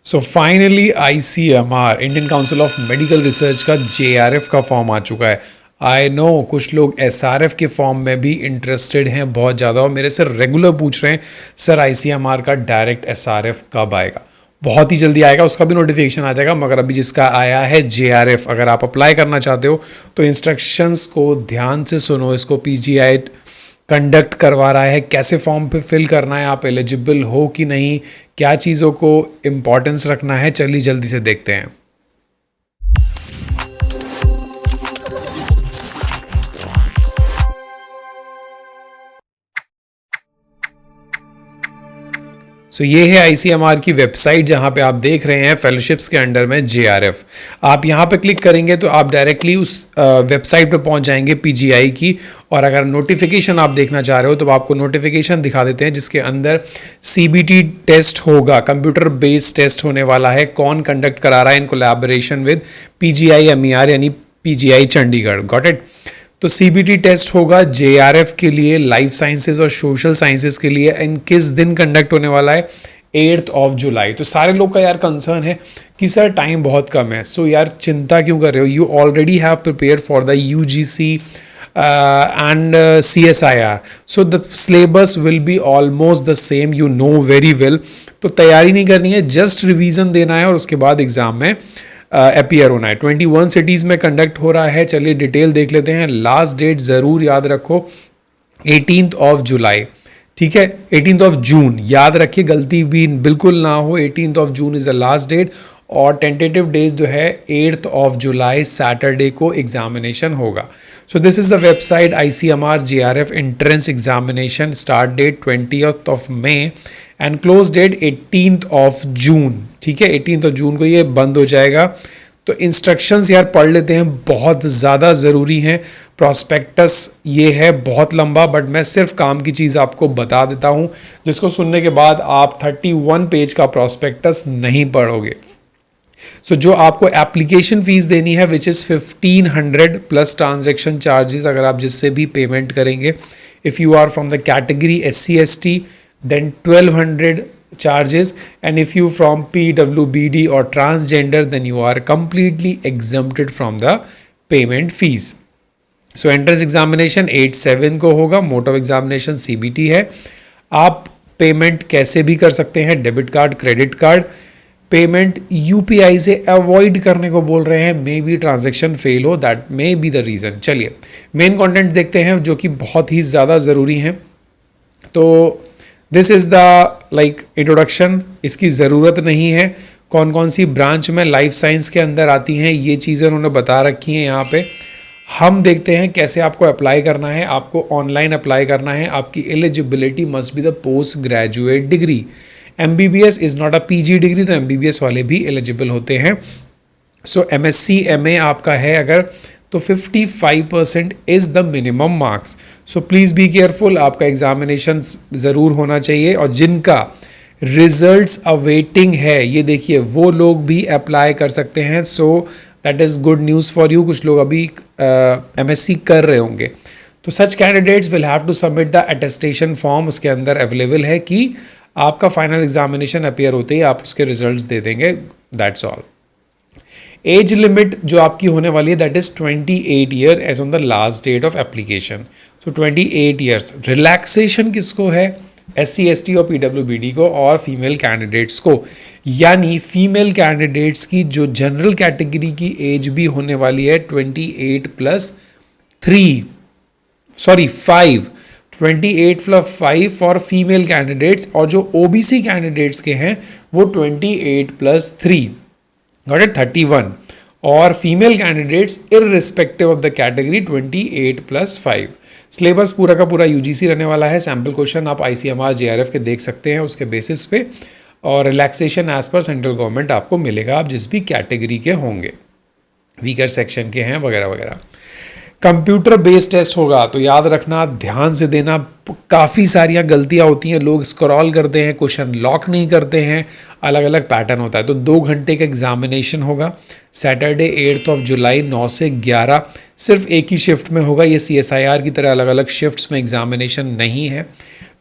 So finally ICMR Indian council of medical research का JRF का form आ चुका है। आई नो कुछ लोग SRF के फॉर्म में भी इंटरेस्टेड हैं बहुत ज़्यादा, और मेरे से रेगुलर पूछ रहे हैं सर ICMR का डायरेक्ट SRF कब आएगा। बहुत ही जल्दी आएगा, उसका भी नोटिफिकेशन आ जाएगा। मगर अभी जिसका आया है JRF, अगर आप अप्लाई करना चाहते हो तो इंस्ट्रक्शंस को ध्यान से सुनो। इसको PGI कंडक्ट करवा रहा है, कैसे फॉर्म पे फिल करना है, आप एलिजिबल हो कि नहीं, क्या चीज़ों को इम्पोर्टेंस रखना है, चलिए जल्दी से देखते हैं। सो ये है ICMR की वेबसाइट, जहाँ पे आप देख रहे हैं फेलोशिप्स के अंडर में JRF। आप यहाँ पे क्लिक करेंगे तो आप डायरेक्टली उस वेबसाइट पे पहुँच जाएंगे PGI की। और अगर नोटिफिकेशन आप देखना चाह रहे हो तो आपको नोटिफिकेशन दिखा देते हैं, जिसके अंदर CBT टेस्ट होगा, कंप्यूटर बेस्ड टेस्ट होने वाला है। कौन कंडक्ट करा रहा है? In collaboration with PGI MER यानी PGI चंडीगढ़। Got it. तो CBT टेस्ट होगा JRF के लिए, लाइफ साइंसेज और सोशल साइंसेज के लिए। इन किस दिन कंडक्ट होने वाला है? 8 जुलाई। तो सारे लोग का यार कंसर्न है कि सर टाइम बहुत कम है। सो यार चिंता क्यों कर रहे हो? You already have prepare for the UGC and CSIR. So the syllabus will be almost the same, you know very well. तो तैयारी नहीं करनी है, जस्ट रिवीजन देना है और उसके बाद एग्जाम में अपीयर होना है। 21 सिटीज़ में कंडक्ट हो रहा है। चलिए डिटेल देख लेते हैं। लास्ट डेट ज़रूर याद रखो 18 जुलाई, ठीक है। 18 जून याद रखिए, गलती भी बिल्कुल ना हो। 18 June is the last date, और टेंटेटिव डेज जो है 8 जुलाई सैटरडे को एग्जामिनेशन होगा। So this is the website ICMR JRF entrance examination. Start date 20 May and close date 18 June, ठीक है। 18 जून को ये बंद हो जाएगा। तो इंस्ट्रक्शंस यार पढ़ लेते हैं, बहुत ज़्यादा ज़रूरी हैं। प्रॉस्पेक्टस ये है बहुत लंबा, बट मैं सिर्फ काम की चीज़ आपको बता देता हूँ, जिसको सुनने के बाद आप 31 पेज का प्रॉस्पेक्टस नहीं पढ़ोगे। सो जो आपको एप्लीकेशन फीस देनी है which is 1500 plus transaction charges, अगर आप जिससे भी पेमेंट करेंगे। If you are from the category SC ST then 1200 charges, and if you from PWBD or transgender then you are completely exempted from the payment fees. So entrance examination 8/7 को होगा। Mode of examination CBT है। आप payment कैसे भी कर सकते हैं, debit card, credit card. Payment UPI से अवॉइड करने को बोल रहे हैं, मे बी ट्रांजेक्शन फेल हो, that may be the reason. चलिए मेन कंटेंट देखते हैं, जो कि बहुत ही ज़्यादा ज़रूरी हैं। तो this is the like introduction. इसकी ज़रूरत नहीं है। कौन कौन सी ब्रांच में लाइफ साइंस के अंदर आती हैं ये चीज़ें उन्होंने बता रखी हैं यहाँ पे। हम देखते हैं कैसे आपको अप्लाई करना है। आपको ऑनलाइन अप्लाई करना है। आपकी eligibility must be the post graduate degree. MBBS is not a PG degree, तो MBBS वाले भी एलिजिबल होते हैं। सो MSc MA आपका है अगर, तो 55% is the minimum marks. So please be careful. आपका एग्जामिनेशन ज़रूर होना चाहिए, और जिनका रिजल्ट्स अवेटिंग है, ये देखिए, वो लोग भी अप्लाई कर सकते हैं। So that is good news for you. कुछ लोग अभी MSc कर रहे होंगे, तो such candidates will have to submit the attestation form. उसके अंदर अवेलेबल है कि आपका फाइनल एग्जामिनेशन अपीयर होते ही आप उसके रिजल्ट्स दे देंगे। That's all. एज लिमिट जो आपकी होने वाली है that is 28 year age on the last date of application. So 28 years. Relaxation किसको है? SC ST और PWBD को, और फीमेल कैंडिडेट्स को। यानी फीमेल कैंडिडेट्स की जो जनरल कैटेगरी की एज भी होने वाली है 28 + 3 सॉरी 5 28 + 5 फॉर फीमेल कैंडिडेट्स, और जो OBC कैंडिडेट्स के हैं वो 28 + 3 गॉट इट 31, और female candidates irrespective of the category 28 + 5। Syllabus पूरा का पूरा UGC रहने वाला है। सैम्पल क्वेश्चन आप ICMR JRF के देख सकते हैं उसके बेसिस पे, और relaxation as per central government आपको मिलेगा, आप जिस भी कैटेगरी के होंगे, वीकर सेक्शन के हैं वगैरह वगैरह। कंप्यूटर बेस्ड टेस्ट होगा तो याद रखना, ध्यान से देना, काफ़ी सारियां गलतियां होती हैं, लोग स्क्रॉल करते हैं, क्वेश्चन लॉक नहीं करते हैं, अलग अलग पैटर्न होता है। तो 2 घंटे का एग्जामिनेशन होगा सैटरडे 8 ऑफ जुलाई 9 से 11, सिर्फ एक ही शिफ्ट में होगा। ये CSIR की तरह अलग अलग शिफ्ट्स में एग्जामिनेशन नहीं है।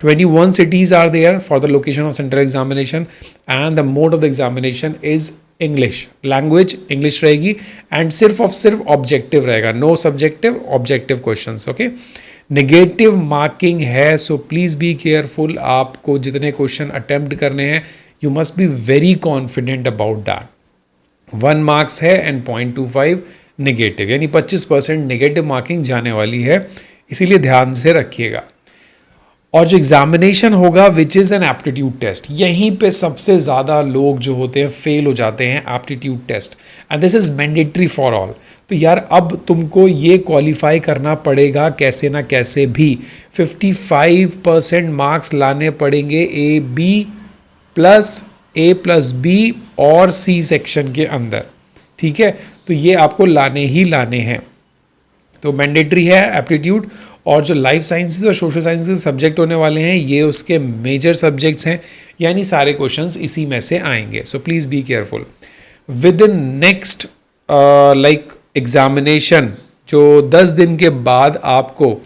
21 cities are there for the location of central examination and the mode of the examination is English, language English रहेगी and सिर्फ और सिर्फ ऑब्जेक्टिव रहेगा, no subjective, objective questions. Okay, negative marking है, सो प्लीज बी केयरफुल। आपको जितने question attempt करने हैं you must be very confident about that. 1 marks है एंड 0.25 नेगेटिव, यानी 25% नेगेटिव मार्किंग जाने वाली है, इसीलिए ध्यान से रखिएगा। और जो एग्जामिनेशन होगा which is an aptitude test, यहीं पे सबसे ज़्यादा लोग जो होते हैं फेल हो जाते हैं, aptitude test, and this is mandatory for all. तो यार अब तुमको ये क्वालिफाई करना पड़ेगा कैसे ना कैसे भी, 55% मार्क्स लाने पड़ेंगे A+B और C सेक्शन के अंदर, ठीक है। तो ये आपको लाने ही लाने हैं, तो मैंडेटरी है एप्टीट्यूड। और जो लाइफ साइंसेज और सोशल साइंसेज सब्जेक्ट होने वाले हैं ये उसके मेजर सब्जेक्ट्स हैं, यानी सारे क्वेश्चंस इसी में से आएंगे। So please be careful. With in next like examination जो 10 दिन के बाद आपको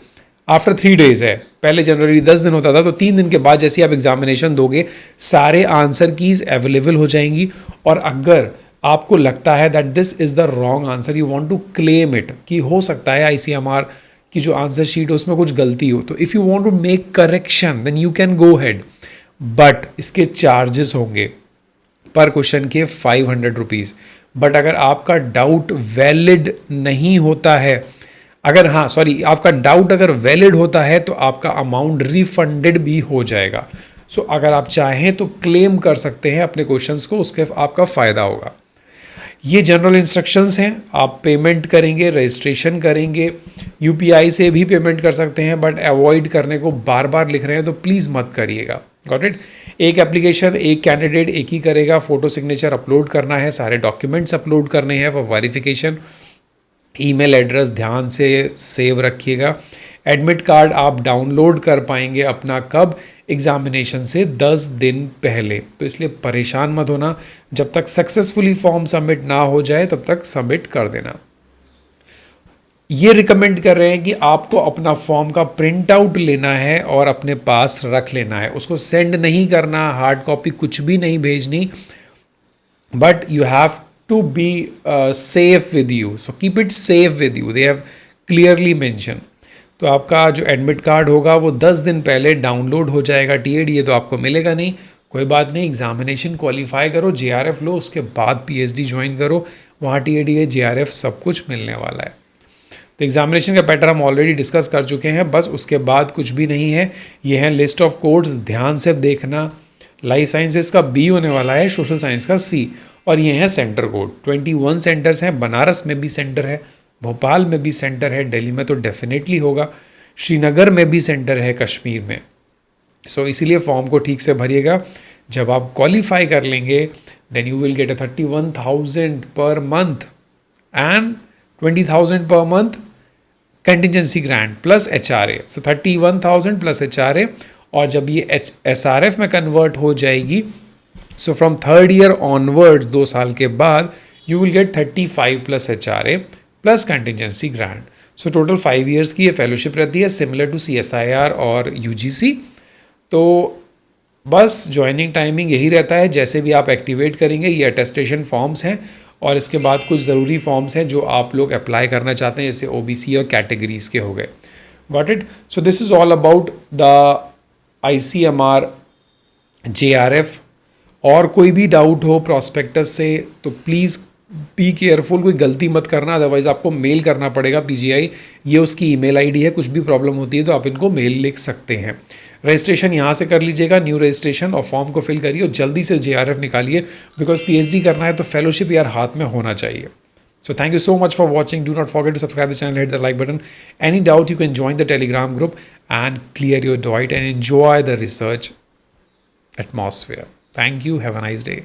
आफ्टर 3 days है, पहले जनरली 10 दिन होता था, तो 3 दिन के बाद जैसे आप एग्जामिनेशन दोगे सारे आंसर कीज अवेलेबल हो जाएंगी। और अगर आपको लगता है that this is the wrong answer, you want to claim it, कि हो सकता है ICMR की जो आंसर शीट है उसमें कुछ गलती हो, तो if you want to make correction then you can go head, but इसके चार्जेस होंगे पर क्वेश्चन के 500 रुपीज़। बट अगर आपका डाउट वैलिड नहीं होता है, अगर हाँ सॉरी आपका डाउट अगर वैलिड होता है तो आपका अमाउंट रिफंडेड भी हो जाएगा। सो अगर आप चाहें तो क्लेम कर सकते हैं अपने क्वेश्चंस को, उसके आपका फ़ायदा होगा। ये जनरल इंस्ट्रक्शंस हैं, आप पेमेंट करेंगे, रजिस्ट्रेशन करेंगे, UPI से भी पेमेंट कर सकते हैं, बट अवॉइड करने को बार बार लिख रहे हैं तो प्लीज़ मत करिएगा। Got it. एक एप्लीकेशन एक कैंडिडेट एक ही करेगा, फोटो सिग्नेचर अपलोड करना है, सारे डॉक्यूमेंट्स अपलोड करने हैं फॉर वेरिफिकेशन, ईमेल एड्रेस ध्यान से सेव रखिएगा। एडमिट कार्ड आप डाउनलोड कर पाएंगे अपना कब, एग्जामिनेशन से 10 दिन पहले, तो इसलिए परेशान मत होना, जब तक सक्सेसफुली फॉर्म सबमिट ना हो जाए तब तक सबमिट कर देना। ये रिकमेंड कर रहे हैं कि आपको अपना फॉर्म का प्रिंट आउट लेना है और अपने पास रख लेना है, उसको सेंड नहीं करना, हार्ड कॉपी कुछ भी नहीं भेजनी, but you have to be safe with you, so keep it safe with you, they have clearly mention. तो आपका जो एडमिट कार्ड होगा वो 10 दिन पहले डाउनलोड हो जाएगा, TADA तो आपको मिलेगा नहीं, कोई बात नहीं, एग्जामिनेशन क्वालिफाई करो, JRF लो, उसके बाद PhD ज्वाइन करो, वहाँ TADA JRF सब कुछ मिलने वाला है। तो एग्जामिनेशन का पैटर्न हम ऑलरेडी डिस्कस कर चुके हैं, बस उसके बाद कुछ भी नहीं है। ये है लिस्ट ऑफ कोड्स, ध्यान से देखना। लाइफ साइंसेज का B होने वाला है, सोशल साइंस का C, और ये है सेंटर कोड। 21 सेंटर्स हैं, बनारस में भी सेंटर है, भोपाल में भी सेंटर है, दिल्ली में तो डेफिनेटली होगा, श्रीनगर में भी सेंटर है, कश्मीर में। सो इसीलिए फॉर्म को ठीक से भरिएगा। जब आप क्वालिफाई कर लेंगे then you will get a 31,000 per month and 20,000 per month contingency grant plus HRA, so 31,000 plus HRA। और जब ये SRF में कन्वर्ट हो जाएगी, so from 3rd year onwards 2 साल के बाद you will gate 35 plus HRA plus contingency grant. So total 5 years की ये फेलोशिप रहती है, सिमिलर टू CSIR और UGC। तो बस ज्वाइनिंग टाइमिंग यही रहता है, जैसे भी आप एक्टिवेट करेंगे। ये अटेस्टेशन फॉर्म्स हैं और इसके बाद कुछ ज़रूरी फॉर्म्स हैं जो आप लोग अप्लाई करना चाहते हैं, जैसे OBC और कैटेगरीज के हो गए। Got it. So this is all about the ICMR JRF। और कोई भी डाउट हो प्रॉस्पेक्टस से तो प्लीज़ बी केयरफुल, कोई गलती मत करना, अदरवाइज़ आपको मेल करना पड़ेगा PGI, ये उसकी ईमेल ID है। कुछ भी प्रॉब्लम होती है तो आप इनको मेल लिख सकते हैं। रजिस्ट्रेशन यहाँ से कर लीजिएगा, न्यू रजिस्ट्रेशन, और फॉर्म को फिल करिए और जल्दी से JRF निकालिए, बिकॉज PhD करना है तो फेलोशिप यार हाथ में होना चाहिए। So thank you so much for watching. Do not forget to subscribe to the channel, hit the like button. Any doubt, you can join the Telegram group and clear your doubt and enjoy the research atmosphere. Thank you. Have a nice day.